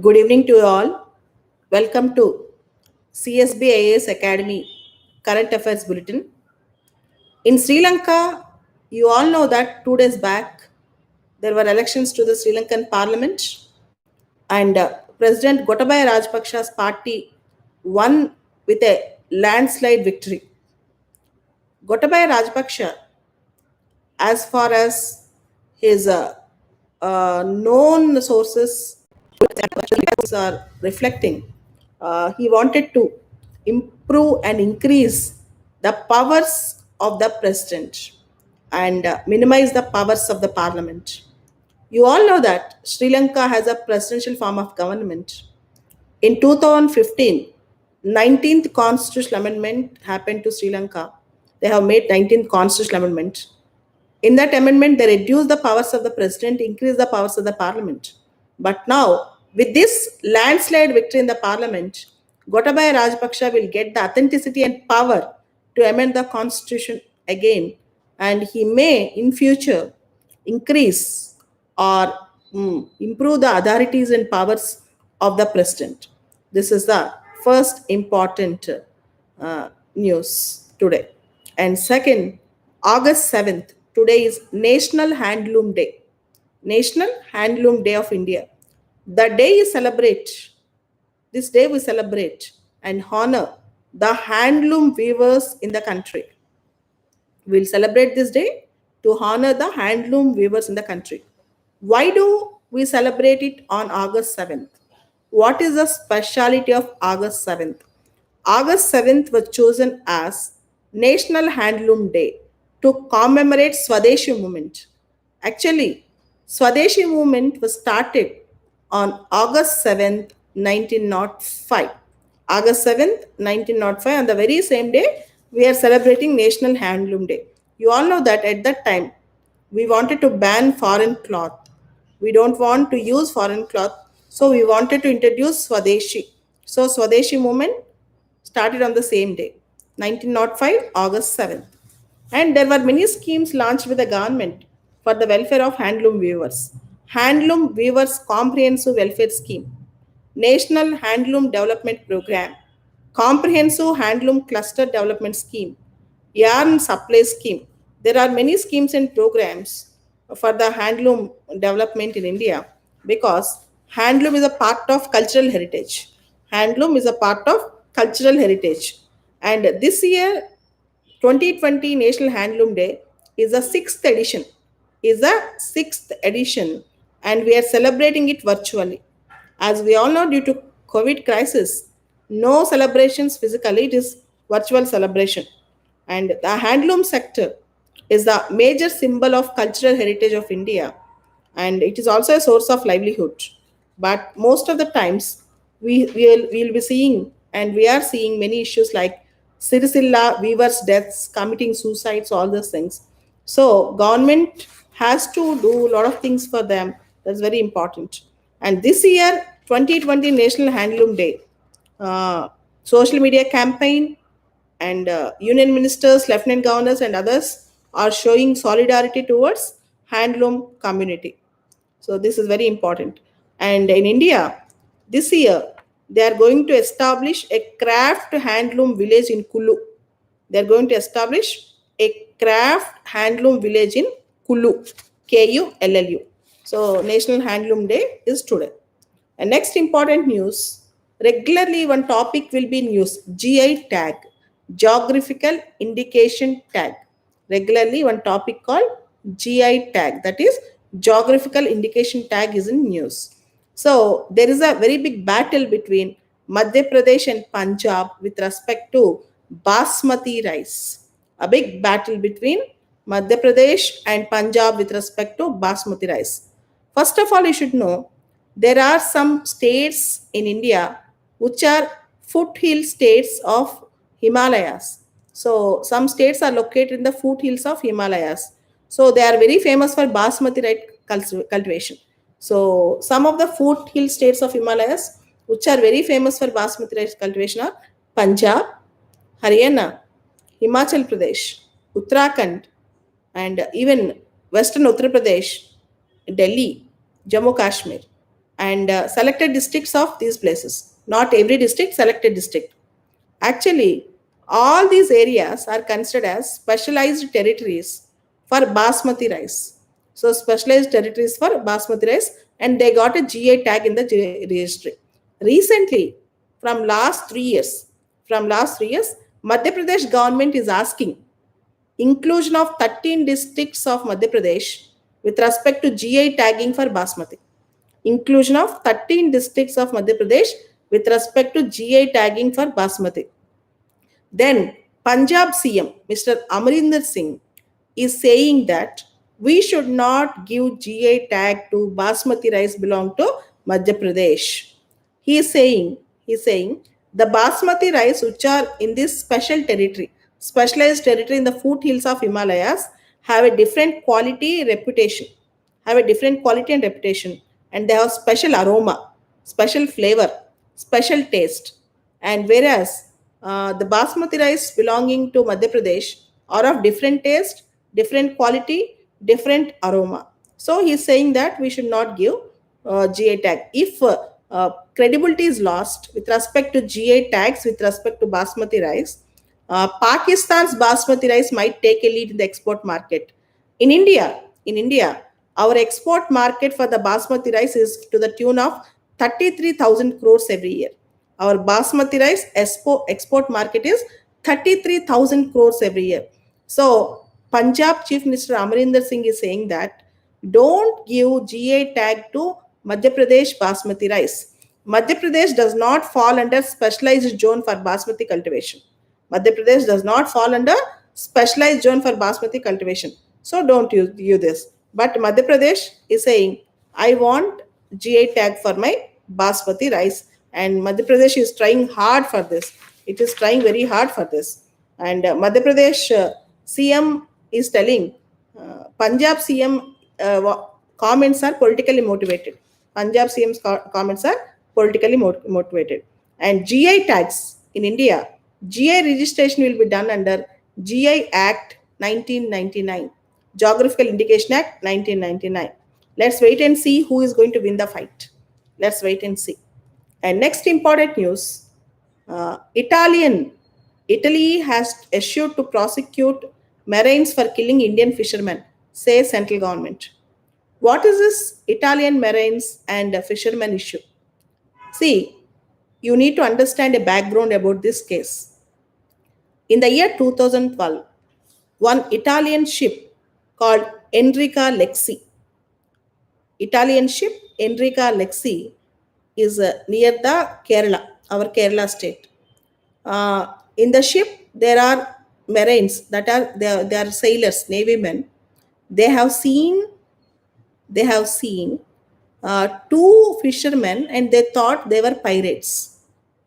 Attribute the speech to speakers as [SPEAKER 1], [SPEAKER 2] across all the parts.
[SPEAKER 1] Good evening to you all. Welcome to CSB Academy Current Affairs Bulletin. In Sri Lanka, you all know that 2 days back there were elections to the Sri Lankan Parliament, and President Gotabaya Rajapaksa's party won with a landslide victory. Gotabaya Rajapaksa, as far as his known sources are reflecting, he wanted to improve and increase the powers of the president and minimize the powers of the parliament. You all know that Sri Lanka has a presidential form of government. In 2015, 19th constitutional amendment happened to Sri Lanka. They have made 19th constitutional amendment. In that amendment, they reduced the powers of the president, increased the powers of the parliament. But now, with this landslide victory in the parliament, Gotabaya Rajapaksa will get the authenticity and power to amend the constitution again, and he may in future increase or improve the authorities and powers of the president. This is the first important news today. And second, August 7th, today is National Handloom Day. National Handloom Day of India. The day is celebrate. This day we celebrate and honor the handloom weavers in the country. We'll celebrate this day to honor the handloom weavers in the country. Why do we celebrate it on August 7th? What is the speciality of August 7th? August 7th was chosen as National Handloom Day to commemorate Swadeshi movement. Actually, Swadeshi movement was started on August 7th, 1905. August 7th, 1905, on the very same day, we are celebrating National Handloom Day. You all know that at that time, we wanted to ban foreign cloth. We don't want to use foreign cloth, so we wanted to introduce Swadeshi. So Swadeshi movement started on the same day, 1905, August 7th. And there were many schemes launched with the government for the welfare of handloom weavers. Handloom Weavers Comprehensive Welfare Scheme, National Handloom Development Program, Comprehensive Handloom Cluster Development Scheme, Yarn Supply Scheme. There are many schemes and programs for the handloom development in India because handloom is a part of cultural heritage. Handloom is a part of cultural heritage. And this year, 2020 National Handloom Day is the sixth edition, and we are celebrating it virtually. As we all know, due to COVID crisis, no celebrations physically, it is virtual celebration. And the handloom sector is the major symbol of cultural heritage of India, and it is also a source of livelihood. But most of the times, we'll be seeing, and we are seeing many issues like Sirisilla weavers' deaths, committing suicides, all those things. So government has to do a lot of things for them. That's very important. And this year, 2020 National Handloom Day, social media campaign and union ministers, lieutenant governors, and others are showing solidarity towards handloom community. So this is very important. And in India, this year they are going to establish a craft handloom village in Kullu. They are going to establish a craft handloom village in Kullu, Kullu. So National Handloom Day is today. And next important news, regularly one topic will be news, GI tag, geographical indication tag. Regularly one topic called GI tag, that is geographical indication tag is in news. So there is a very big battle between Madhya Pradesh and Punjab with respect to basmati rice. A big battle between Madhya Pradesh and Punjab with respect to basmati rice. First of all, you should know there are some states in India which are foothill states of Himalayas. So some states are located in the foothills of Himalayas. So they are very famous for basmati rice cultivation. So some of the foothill states of Himalayas which are very famous for basmati rice cultivation are Punjab, Haryana, Himachal Pradesh, Uttarakhand, and even Western Uttar Pradesh, Delhi, Jammu Kashmir. and selected districts of these places. Not every district, selected district. Actually, all these areas are considered as specialized territories for basmati rice. So, specialized territories for basmati rice, and they got a GI tag in the registry. Recently, from last 3 years, Madhya Pradesh government is asking inclusion of 13 districts of Madhya Pradesh with respect to GI tagging for basmati. Inclusion of 13 districts of Madhya Pradesh with respect to GI tagging for basmati. Then Punjab CM Mr. Amarinder Singh is saying that we should not give GI tag to basmati rice belong to Madhya Pradesh. He is saying the basmati rice which are in this specialized territory in the foothills of Himalayas have a different quality reputation, and they have special aroma, special flavor, special taste. And whereas the basmati rice belonging to Madhya Pradesh are of different taste, different quality, different aroma. So he's saying that we should not give GA tag. If credibility is lost with respect to GA tags with respect to basmati rice, Pakistan's basmati rice might take a lead in the export market. In India, our export market for the basmati rice is to the tune of 33,000 crores every year. Our basmati rice export market is 33,000 crores every year. So, Punjab Chief Minister Amarinder Singh is saying that don't give GA tag to Madhya Pradesh basmati rice. Madhya Pradesh does not fall under specialized zone for basmati cultivation. Madhya Pradesh does not fall under specialized zone for basmati cultivation. So don't use this. But Madhya Pradesh is saying, I want GI tag for my basmati rice. And Madhya Pradesh is trying hard for this. It is trying very hard for this. And Madhya Pradesh CM is telling Punjab CM comments are politically motivated. Punjab CM's comments are politically motivated. And GI tags in India, GI registration will be done under GI Act 1999, Geographical Indication Act 1999. Let's wait and see who is going to win the fight. Let's wait and see. And next important news, Italy has issued to prosecute Marines for killing Indian fishermen, says central government. What is this Italian Marines and fishermen issue? See, you need to understand a background about this case. In the year 2012, one Italian ship called Enrica Lexi, Italian ship Enrica Lexi is near the Kerala, our Kerala state. In the ship, there are marines they are sailors, navy men. They have seen two fishermen and they thought they were pirates.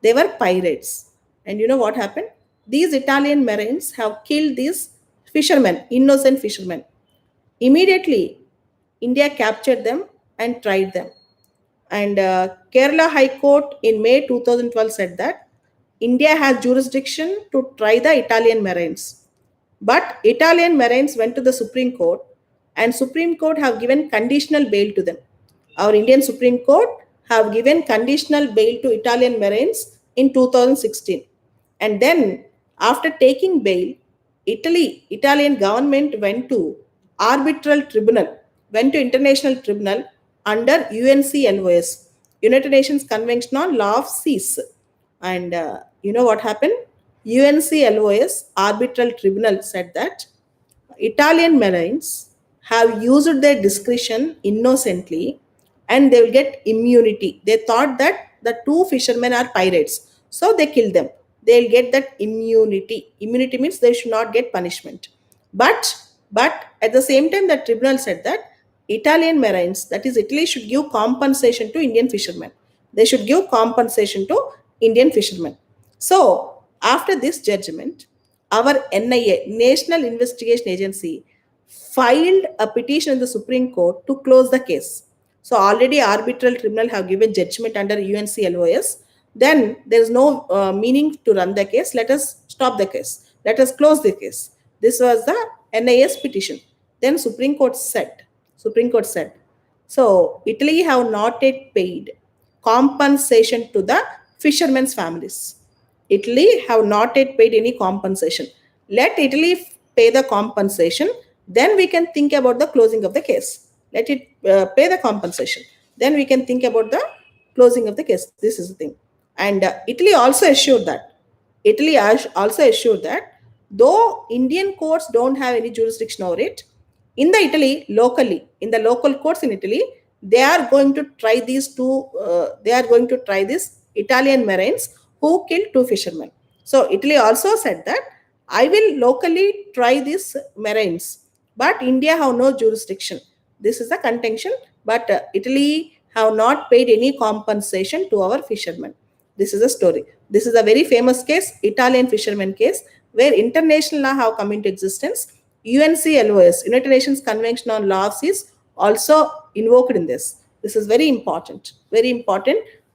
[SPEAKER 1] They were pirates. And you know what happened? These Italian marines have killed these fishermen, innocent fishermen. Immediately, India captured them and tried them. And Kerala High Court in May 2012 said that India has jurisdiction to try the Italian marines. But Italian marines went to the Supreme Court and Supreme Court have given conditional bail to them. Our Indian Supreme Court have given conditional bail to Italian marines in 2016. And then after taking bail, Italian government went to arbitral tribunal, went to international tribunal under UNCLOS, United Nations Convention on Law of Seas. And you know what happened? UNCLOS arbitral tribunal said that Italian marines have used their discretion innocently and they will get immunity. They thought that the two fishermen are pirates, so they killed them. They'll get that immunity. Immunity means they should not get punishment. But but at the same time, the tribunal said that Italian marines, that is, Italy should give compensation to Indian fishermen. They should give compensation to Indian fishermen. So after this judgment, our NIA, National Investigation Agency, filed a petition in the Supreme Court to close the case. So already arbitral tribunal have given judgment under UNCLOS. Then there is no meaning to run the case. Let us stop the case. Let us close the case. This was the NIS petition. Then Supreme Court said, So Italy have not yet paid compensation to the fishermen's families. Italy have not yet paid any compensation. Let Italy pay the compensation, then we can think about the closing of the case. Let it pay the compensation, then we can think about the closing of the case. This is the thing. And Italy also assured that also assured that though Indian courts don't have any jurisdiction over it, in the Italy locally, in the local courts in Italy, they are going to try these two. They are going to try this Italian marines who killed two fishermen. So Italy also said that I will locally try these marines, but India have no jurisdiction. This is the contention. But Italy have not paid any compensation to our fishermen. This is a story. This is a very famous case, Italian fishermen case, where international law have come into existence. UNCLOS, United Nations Convention on Law of Seas, also invoked in this. This is very important,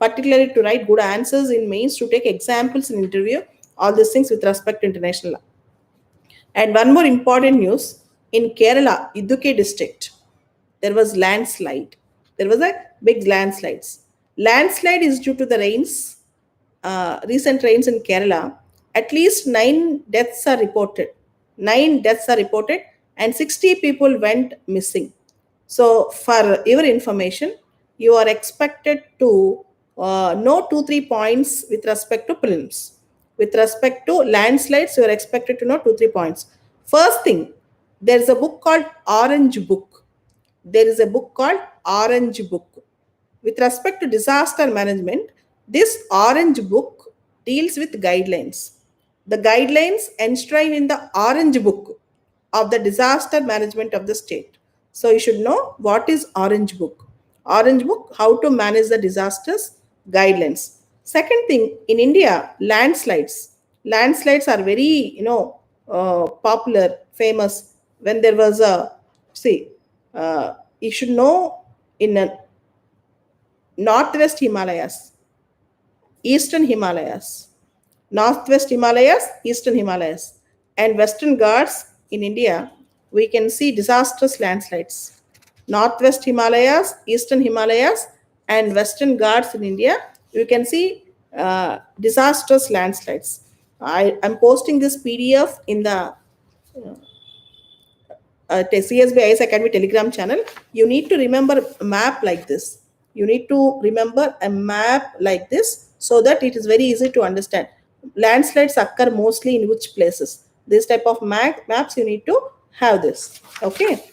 [SPEAKER 1] particularly to write good answers in mains, to take examples in interview, all these things with respect to international law. And one more important news, in Kerala, Idukki district, there was landslide. There was a big landslides. Landslide is due to the rains, recent rains in Kerala. At least 9 deaths are reported. 9 deaths are reported, and 60 people went missing. So, for your information, you are expected to know 2 3 points with respect to prelims. With respect to landslides, you are expected to know 2 3 points. First thing, there is a book called Orange Book. There is a book called Orange Book. With respect to disaster management, this Orange Book deals with guidelines. The guidelines enshrined in the Orange Book of the disaster management of the state. So you should know what is Orange Book. Orange Book, how to manage the disasters guidelines. Second thing, in India, landslides. Landslides are very, popular, famous. When there was a, see, you should know, in northwest Himalayas, eastern Himalayas, northwest Himalayas, eastern Himalayas, and western Ghats in India, we can see disastrous landslides. Northwest Himalayas, eastern Himalayas, and western Ghats in India, you can see disastrous landslides. I am posting this PDF in the CSB IS Academy Telegram channel. You need to remember a map like this. You need to remember a map like this so that it is very easy to understand. Landslides occur mostly in which places. This type of maps you need to have this. Okay.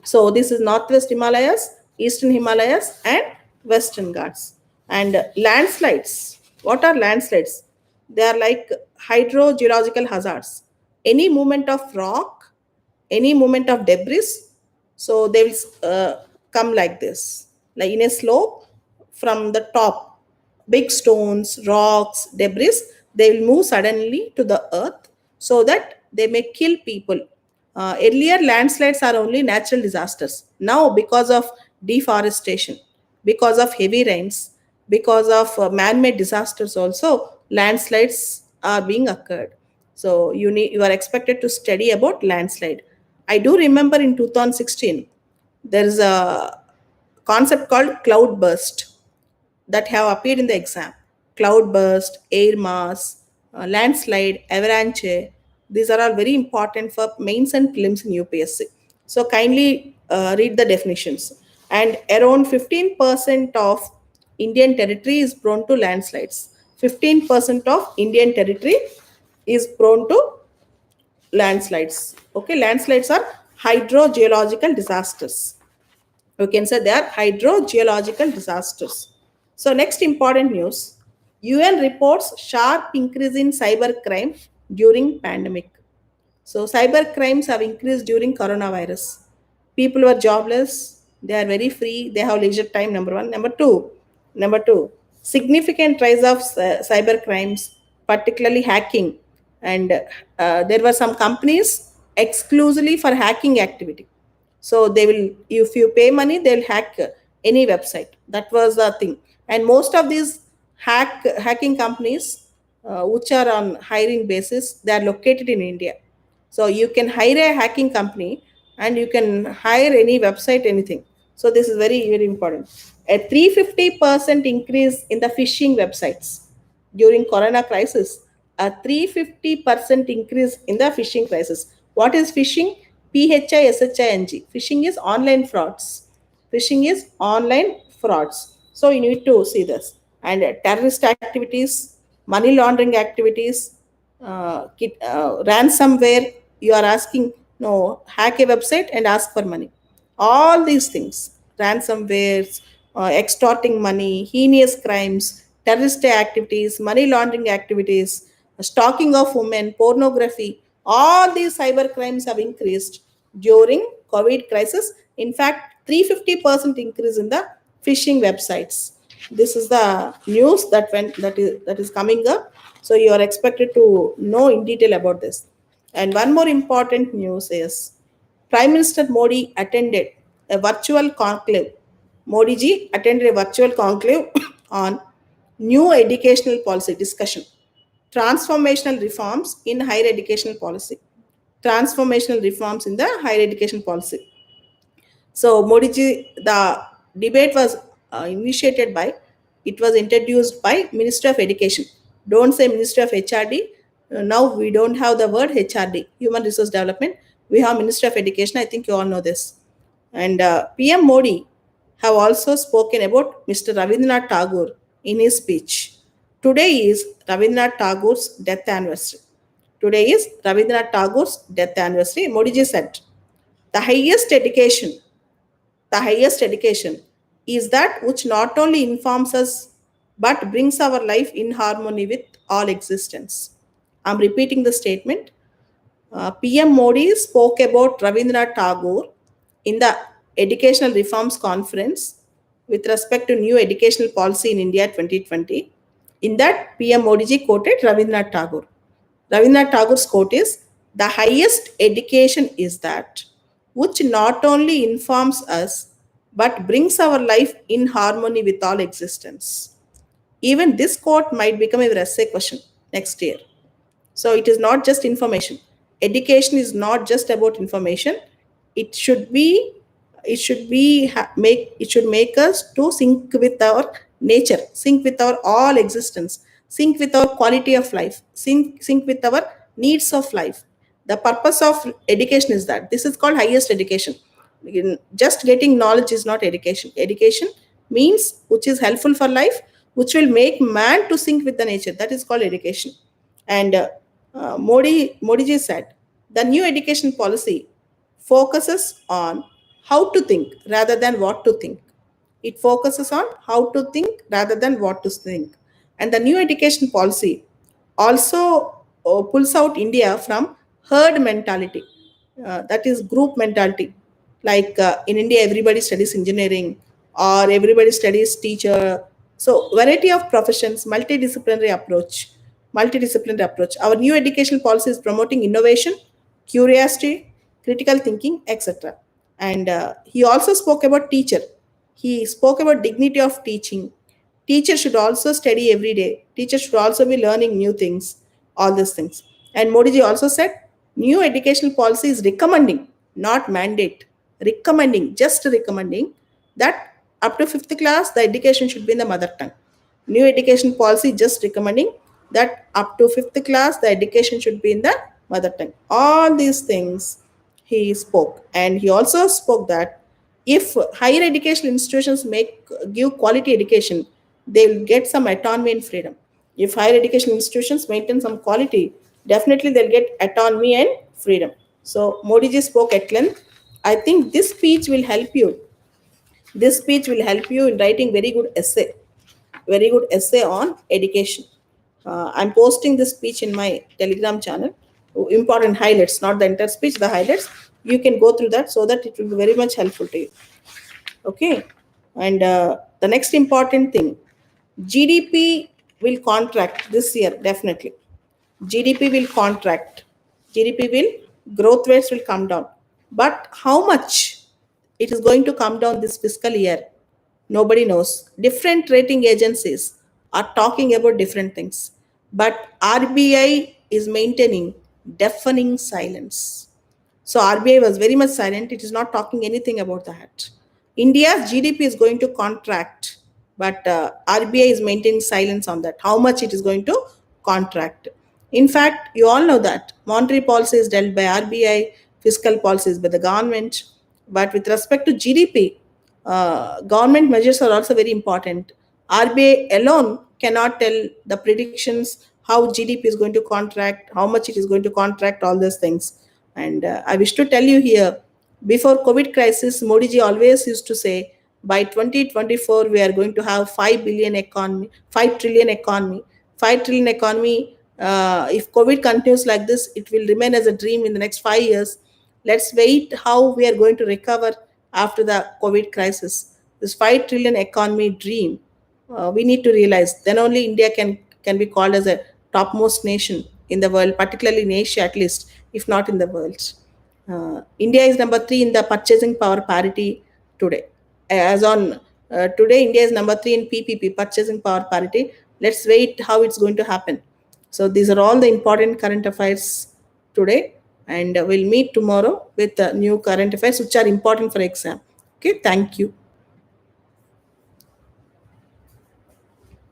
[SPEAKER 1] So this is northwest Himalayas, eastern Himalayas, and western Ghats. And landslides. What are landslides? They are like hydrogeological hazards. Any movement of rock, any movement of debris, so they will come like this, like in a slope from the top. Big stones, rocks, debris, they will move suddenly to the earth so that they may kill people. Earlier, landslides are only natural disasters. Now, because of deforestation, because of heavy rains, because of man-made disasters, also landslides are being occurred. So you are expected to study about landslide. I do remember in 2016 there is a concept called cloud burst that have appeared in the exam. Cloudburst, air mass, landslide, avalanche. These are all very important for mains and prelims in UPSC. So kindly read the definitions. And around 15% of Indian territory is prone to landslides. 15% of Indian territory is prone to landslides. Okay, landslides are hydrogeological disasters. You can say they are hydrogeological disasters. So next important news, UN reports sharp increase in cybercrime during pandemic. So cyber crimes have increased during coronavirus. People were jobless, they are very free, they have leisure time, number one. Number two, significant rise of cyber crimes, particularly hacking. And there were some companies exclusively for hacking activity. So they will, if you pay money, they'll hack any website. That was the thing. And most of these hacking companies, which are on hiring basis, they are located in India. So you can hire a hacking company and you can hire any website, anything. So this is very, very important. A 350% increase in the phishing websites during corona crisis. A 350% increase in the phishing crisis. What is phishing? PHISHING. Phishing is online frauds. Phishing is online frauds. So you need to see this. And terrorist activities, money laundering activities, ransomware. You are asking, no, hack a website and ask for money. All these things, ransomwares, extorting money, heinous crimes, terrorist activities, money laundering activities, stalking of women, pornography, all these cyber crimes have increased during COVID crisis. In fact, 350% increase in the phishing websites. This is the news that is coming up. So you are expected to know in detail about this. And one more important news is Prime Minister Modi attended a virtual conclave. Modi ji attended a virtual conclave on new educational policy discussion, transformational reforms in higher educational policy, transformational reforms in the higher education policy. So Modi ji, the debate was initiated by, it was introduced by Minister of Education. Don't say Minister of HRD. Now we don't have the word HRD, Human Resource Development. We have Minister of Education. I think you all know this. And PM Modi have also spoken about Mr. Rabindranath Tagore in his speech. Today is Rabindranath Tagore's death anniversary. Today is Rabindranath Tagore's death anniversary. Modi ji said, the highest education the highest education is that which not only informs us but brings our life in harmony with all existence. I'm repeating the statement. PM Modi spoke about Rabindranath Tagore in the Educational Reforms Conference with respect to new educational policy in India 2020. In that, PM Modi ji quoted Rabindranath Tagore. Rabindranath Tagore's quote is, the highest education is that which not only informs us but brings our life in harmony with all existence. Even this quote might become a essay question next year. So it is not just information. Education is not just about information. It should be it should make us to sync with our nature, sync with our all existence, sync with our quality of life, sync with our needs of life. The purpose of education is that this is called highest education. Just getting knowledge is not education. Education means which is helpful for life, which will make man to sync with the nature. That is called education. And Modi ji said, the new education policy focuses on how to think rather than what to think. It focuses on how to think rather than what to think. And the new education policy also pulls out India from herd mentality, that is group mentality. Like in India, everybody studies engineering or everybody studies teacher. So variety of professions, multidisciplinary approach. Our new education policy is promoting innovation, curiosity, critical thinking, etc. And he also spoke about teacher. He spoke about dignity of teaching. Teacher should also study every day. Teacher should also be learning new things, all these things. And Modi ji also said, new educational policy is recommending, not mandate. Recommending, just recommending that up to fifth class, the education should be in the mother tongue. New education policy just recommending that up to fifth class, the education should be in the mother tongue. All these things he spoke. And he also spoke that if higher educational institutions give quality education, they will get some autonomy and freedom. If higher education institutions maintain some quality, definitely they'll get autonomy and freedom. So Modi ji spoke at length. I think this speech will help you. This speech will help you in writing very good essay on education. I'm posting this speech in my Telegram channel. Important highlights, not the entire speech, the highlights. You can go through that so that it will be very much helpful to you. Okay. And the next important thing, GDP will contract this year, definitely. GDP will contract. GDP growth rates will come down. But how much it is going to come down this fiscal year? Nobody knows. Different rating agencies are talking about different things. But RBI is maintaining deafening silence. So RBI was very much silent. It is not talking anything about that. India's GDP is going to contract, but RBI is maintaining silence on that. How much it is going to contract? In fact, you all know that monetary policy is dealt by RBI, fiscal policy is by the government. But with respect to GDP, government measures are also very important. RBI alone cannot tell the predictions how GDP is going to contract, how much it is going to contract, all those things. And I wish to tell you here, before COVID crisis, Modi ji always used to say, by 2024 we are going to have 5 billion economy, 5 trillion economy, 5 trillion economy. If COVID continues like this, it will remain as a dream in the next 5 years. Let's wait how we are going to recover after the COVID crisis. This 5 trillion economy dream, we need to realize. Then only India can be called as a topmost nation in the world, particularly in Asia at least, if not in the world. India is number three in the purchasing power parity today. As on today, India is number three in PPP, purchasing power parity. Let's wait how it's going to happen. So these are all the important current affairs today, and we'll meet tomorrow with new current affairs which are important for exam. Okay, thank you.